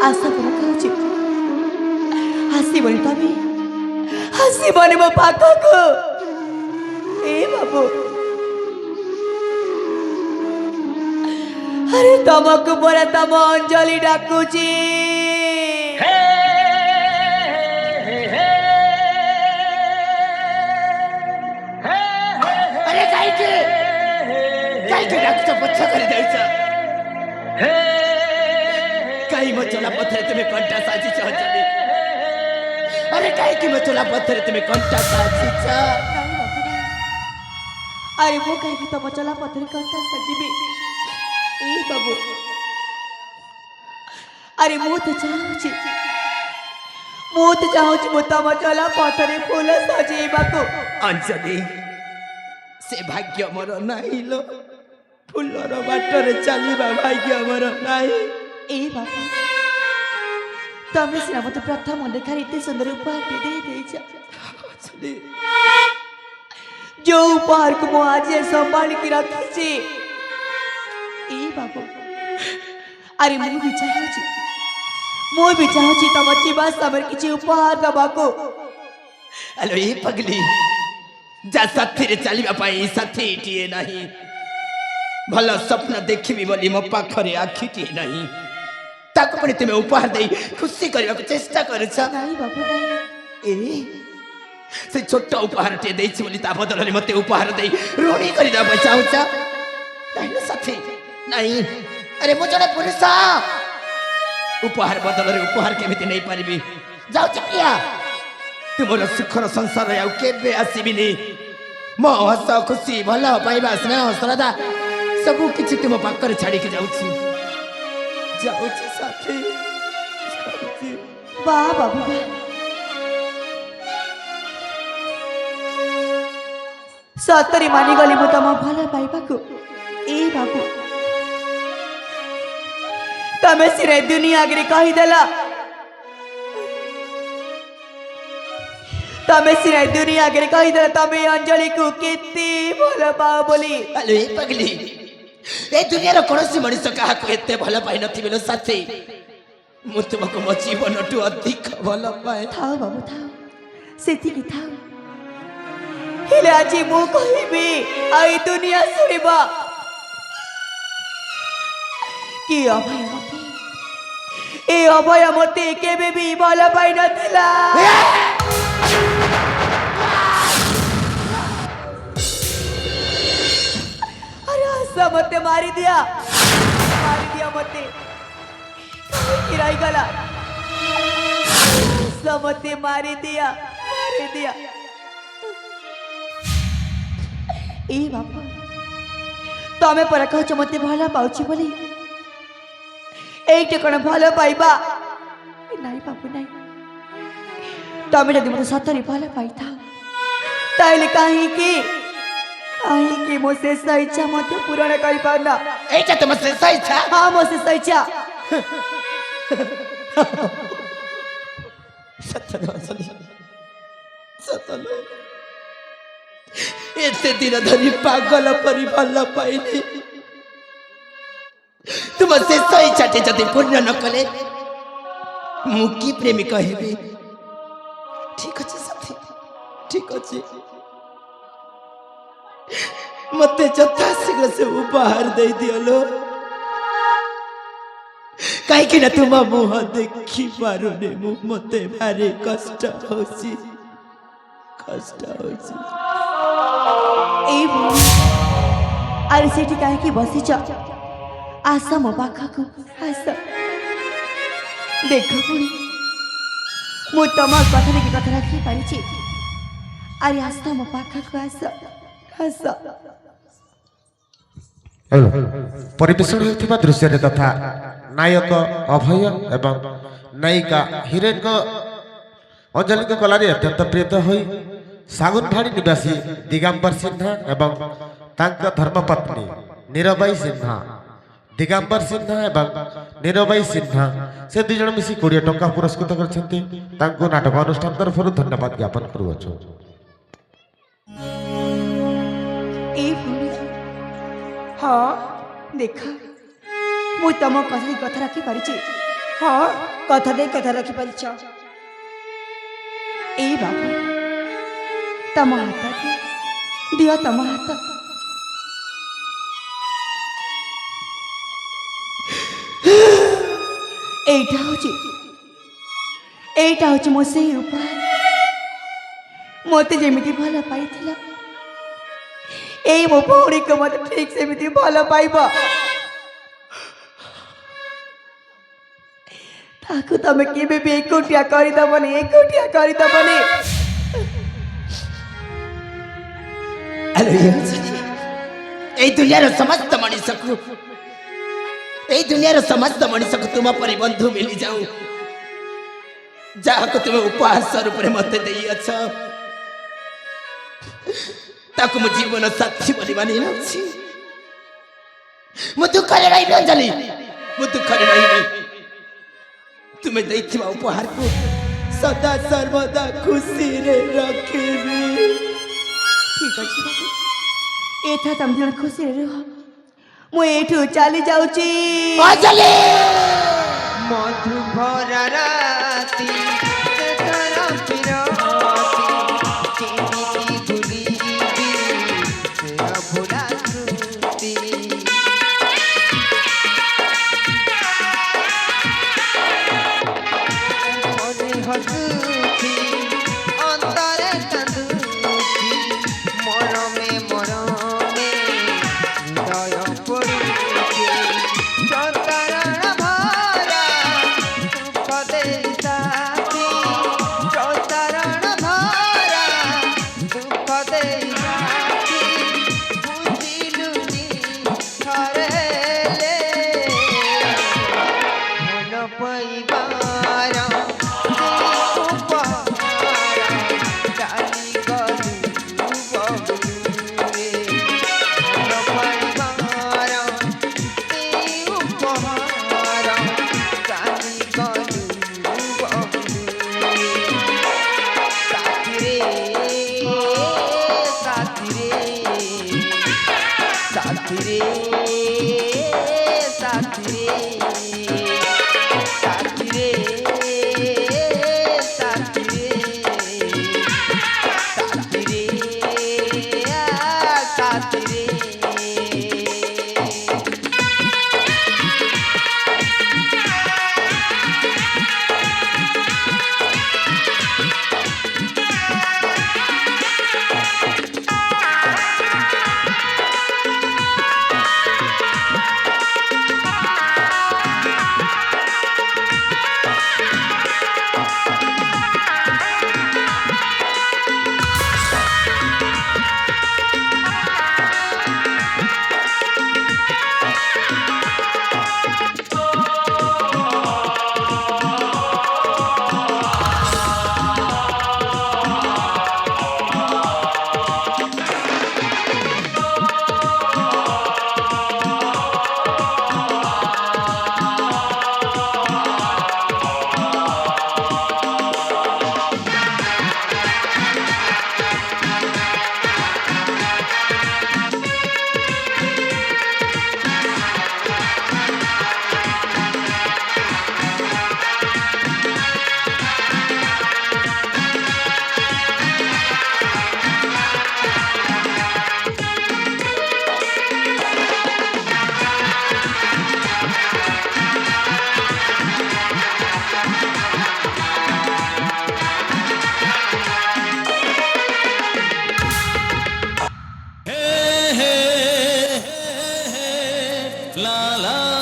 आशा पर कहूँ हसबनी तमें हसबनी मो पाखक ए बाबू अरे तुमको बोला तम अंजलि डाकुची अरे काईके डाकुचा पछ कर देउछ काई म चला पथरे तुम्हें कंटा साची छ अंजलि अरे काईके म चला पथरे तुम्हें कंटा साची छ अरे वो कहीं तुम चला पथरे कंटा साजिबी ए बाबू अरे मु तो चाहूची मु तम चला पथरे फूल सजेबाको अंजलि से भाग्य मोर नाही लो फुलर बाटर चलवा भाग्य मोर नाही ए बाबू तमें सिना मत प्रथम देखा एत सुंदर उपहार दे जो उपहार को मु आज संभाल के रखी ए बाबू अरे मु भी चाहूची तम जीवा समय किसी उपहार दबाको हेलो ये पगली जा साथी रे चलवा पाई साथी टीए नहीं भल स्वप्न देखिबी बोली मो पाखरे आखिटी नहीं ताको पनि तुमे उपहार दे खुशी करबा को चेष्टा करछ नहीं बाबू नहीं ए से छोटा उपहार टे देछि बोली ता बदलले मते उपहार दे ऋणी करि दा चाहूछ नहीं साथी नहीं अरे मो जने पुरुष उपहार बदलरे उपहार केमिति नहीं पारिबी जाऊ चिपिया तुमर सुखर संसार आउ केबे आसीबिनी मो हस खुशी भल पाइबा स्नेह श्रद्धा सब किछि तुम पाकर छाड़ी के जाउछि साथी वाह बाबू वाह सतरी मानी गली मु तम भल पाइबाको ए बाबू तमें सिरे दुनिया आगे कहीदेला तमें सिरे दुनिया आगे कहीदेला तमें अंजलि को केते भल पाओ बोली अरे पगली ए दुनिया कौन सी मनुष्य क्या एत भल पाई नो साथी मु तुमको मो जीवन टू अधिक भल पाए थाओ बाबू थाओ सेती की थाओ हेले आज मु कहबी आई दुनिया सुनिबा कि अभय मते ए अभय मते केबे भी भल पाई नथिला अरे आशा मते मारी दिया मते किराई गला आशा मते मारी दिया ए बापा तमें पर कह मते भल पाउछि बोली एटे कौन भल पाइबा नहीं बाबू नहीं तमें जब मत सतरी भल पाई था ताइले कहीं मो शेष इच्छा मत पूरण कर पारना एटा तुम शेष इच्छा हाँ मो शेष इच्छा सतलो एते दिन धरी पागल परी भल पाइली तुम शेष इच्छा जदि पूर्ण न कले मु की प्रेमी कहबी ठीक अच्छे साथी ठीक अच्छे मते यथा शीघ्र से उपहार दे दियलो कहीं ना तुम मुह देखी पारुने मु मते भारी कष्ट होसी ए अरे सेठी काहे की बसीच आशा मो पाखक आशा देख पुणी मु तुम कथा की कथा रखी पारी अरे आशा मो पाखक आशा आशा परिवेषण होता दृश्य तथा नायक अभय एवं नायिका हिरोइन अंजलि कलारी अत्यंत प्रियत हो सागुन भाड़ी निवासी दिगंबर सिन्हा एवं धर्मपत्नी नीरबाई सिन्हा दिगंबर सिन्हा एवं नीरबाई सिन्हा से दुई जन मिसी 20 टंका पुरस्कृत करछन्ती तांको नाटक अनुष्ठान तरफ धन्यवाद ज्ञापन करूछु। हाँ देखा ମୁଁ ତମ କଥା ରଖିପାରିଛି। ହଁ, କଥା ଦେଇ କଥା ରଖିପାରିଛ। ଏଇ ବାବୁ ତମ ହାତ ଦିଅ, ତମ ହାତ। এইটা হচ্ছে ମୋ ସେଇ ଉପହାର। ମୋତେ ଯେମିତି ଭଲ ପାଇଥିଲ, ଏଇ ମୋ ଭଉଣୀକୁ ମୋତେ ଠିକ୍ ସେମିତି ଭଲ ପାଇବ। ତାକୁ ତମେ କେବେ ବି ଏକୁଟିଆ କରିଦବନି। এই দুনিয়ার সমস্ত মଣିষକୁ ତୁମ ପରି ବନ୍ଧୁ ମିଳିଯାଉ, ଯାହାକୁ ତୁମେ ଉପହାର ସ୍ୱରୂପରେ ମୋତେ ଦେଇଅଛ, ତାକୁ ମୁଁ ଜୀବନ ସାଥୀ ବୋଲି ମାନି ନେଉଛି। ମୁଁ ଦୁଃଖରେ ରହିବି ଅଞ୍ଜଳି, ମୁଁ ଦୁଃଖରେ ରହିବି। ତୁମେ ଦେଇଥିବା ଉପହାରକୁ ସଦା ସର୍ବଦା ଖୁସିରେ ରଖିବି। ଠିକ୍ ଅଛି ବାବୁ, ଏଥର ତମେ ଜଣେ ଖୁସିରେ ରୁହ। ମୁଁ ଏଇଠୁ ଚାଲି ଯାଉଛି। ଅଞ୍ଜଳି মধুভর রাতি তেতর বিরতি কেমিতি ভুলিবি সে অভুলা স্মৃতি মনে হসুছি অন্তরে কাঁদুছি মরমে মরমে হৃদয় পড়ুছি সন্তরণ ভরা সুখ দেই সাথী সন্তরণ ভরা সুখ দেই সাথী বুঝিলুনি ଥରେ ହେଲେ ମନ ପାଇବାର ଉପହାର ଚାଲିଗଲୁ ବହୁରେ ମନ ପାଇବାର ଉପହାର ଚାଲିଗଲୁ ବହୁରେ ସାଥିରେ ସାଥିରେ ସାଥିରେ ସାଥିରେ ସାଥିରେ ସାଥିରେ ସାଥିରେ La la